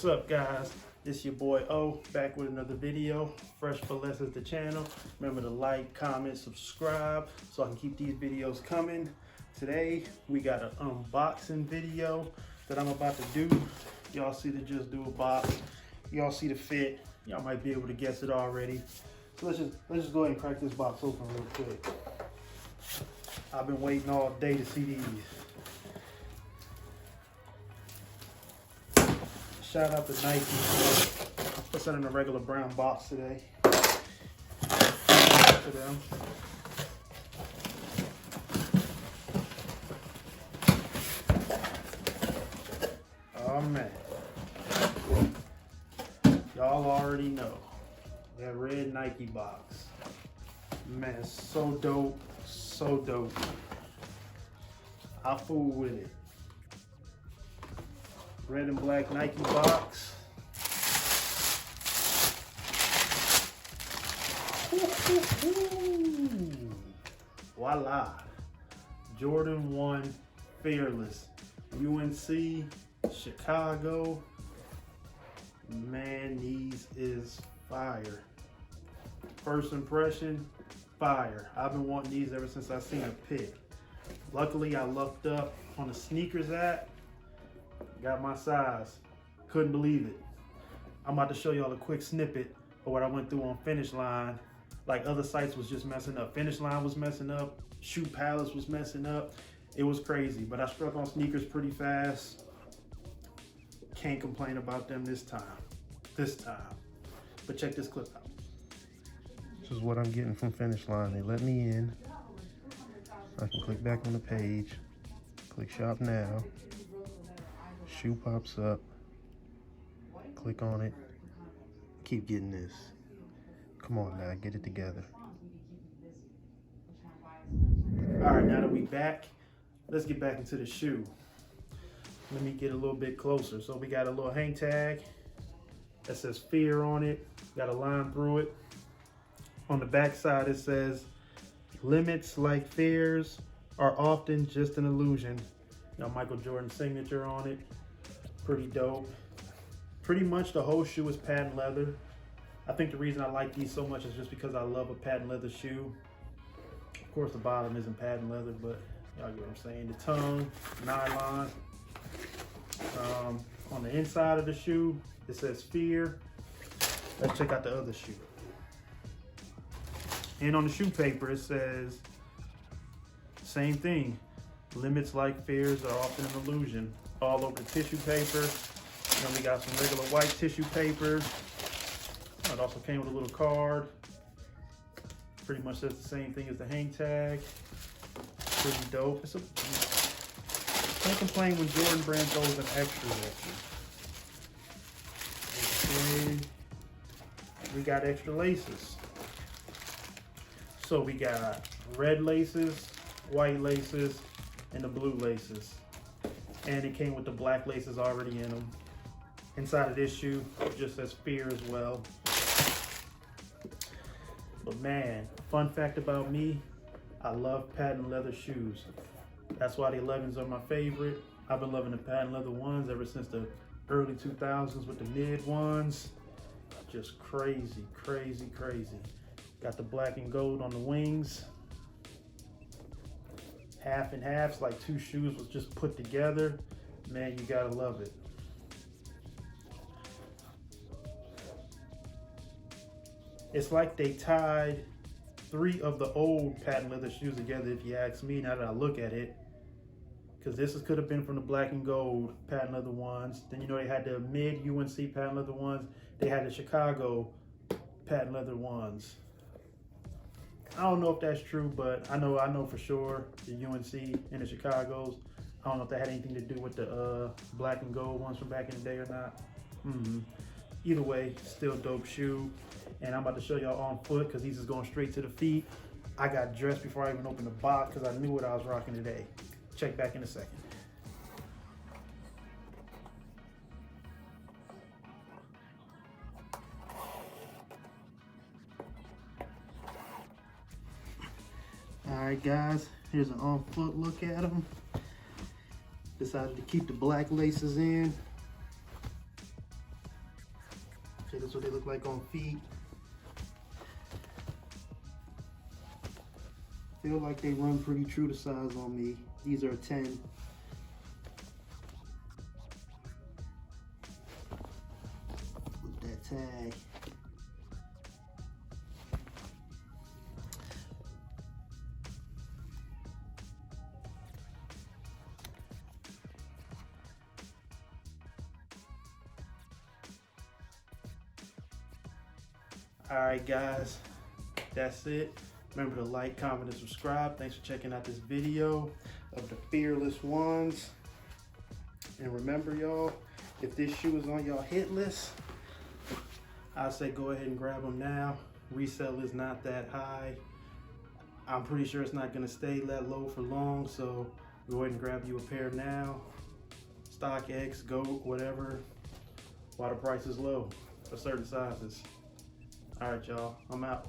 What's up, guys? It's your boy O back with another video. Fresh for Less is the channel. Remember to like, comment, subscribe so I can keep these videos coming. Today we got an unboxing video that I'm about to do. Y'all see the Just Do a box. Y'all see the fit. Y'all might be able to guess it already. So let's just go ahead and crack this box open real quick. I've been waiting all day to see these. Shout out to Nike for sending a regular brown box today. To them. Oh man. Y'all already know. That red Nike box. Man, so dope. So dope. I fool with it. Red and black Nike box. Voila. Jordan 1 Fearless. UNC, Chicago. Man, these is fire. First impression, fire. I've been wanting these ever since I seen a pic. Luckily, I lucked up on the sneakers app. Got my size. Couldn't believe it. I'm about to show y'all a quick snippet of what I went through on Finish Line. Like other sites was just messing up. Finish Line was messing up. Shoe Palace was messing up. It was crazy, but I struck on sneakers pretty fast. Can't complain about them this time. But check this clip out. This is what I'm getting from Finish Line. They let me in. I can click back on the page. Click shop now. Shoe pops up, click on it, keep getting this. Come on now, get it together. All right, now that we back, let's get back into the shoe. Let me get a little bit closer. So we got a little hang tag that says Fear on it, got a line through it. On the back side it says, limits like fears are often just an illusion. Michael Jordan's signature on it. Pretty dope. Pretty much the whole shoe is patent leather. I think the reason I like these so much is just because I love a patent leather shoe. Of course the bottom isn't patent leather, but y'all get what I'm saying. The tongue, nylon. On the inside of the shoe, it says Fear. Let's check out the other shoe. And on the shoe paper, it says, same thing. Limits like fears are often an illusion. All over the tissue paper. Then we got some regular white tissue paper. It also came with a little card. Pretty much says the same thing as the hang tag. Pretty dope. Can't complain when Jordan Brand throws an extra at you. Okay. We got extra laces. So we got red laces, white laces, and the blue laces. And it came with the black laces already in them. Inside of this shoe, it just says Fear as well. But man, fun fact about me, I love patent leather shoes. That's why the 11s are my favorite. I've been loving the patent leather ones ever since the early 2000s with the mid ones. Just crazy, crazy, crazy. Got the black and gold on the wings. Half and halves, like two shoes was just put together. Man, you gotta love it. It's like they tied 3 of the old patent leather shoes together, if you ask me, now that I look at it. Because this could have been from the black and gold patent leather ones. Then they had the mid UNC patent leather ones. They had the Chicago patent leather ones. I don't know if that's true, but I know for sure the UNC and the Chicago's. I don't know if that had anything to do with the black and gold ones from back in the day or not. Either way, still dope shoe. And I'm about to show y'all on foot because these is going straight to the feet. I got dressed before I even opened the box because I knew what I was rocking today. Check back in a second. All right, guys, here's an on foot look at them. Decided to keep the black laces in. Okay, this is what they look like on feet. Feel like they run pretty true to size on me. These are a 10. With that tag. Alright guys, that's it. Remember to like, comment, and subscribe. Thanks for checking out this video of the Fearless ones. And remember y'all, if this shoe is on y'all hit list, I say go ahead and grab them now. Resale is not that high. I'm pretty sure it's not gonna stay that low for long, so go ahead and grab you a pair now. StockX, GOAT, whatever, while the price is low for certain sizes. All right, y'all, I'm out.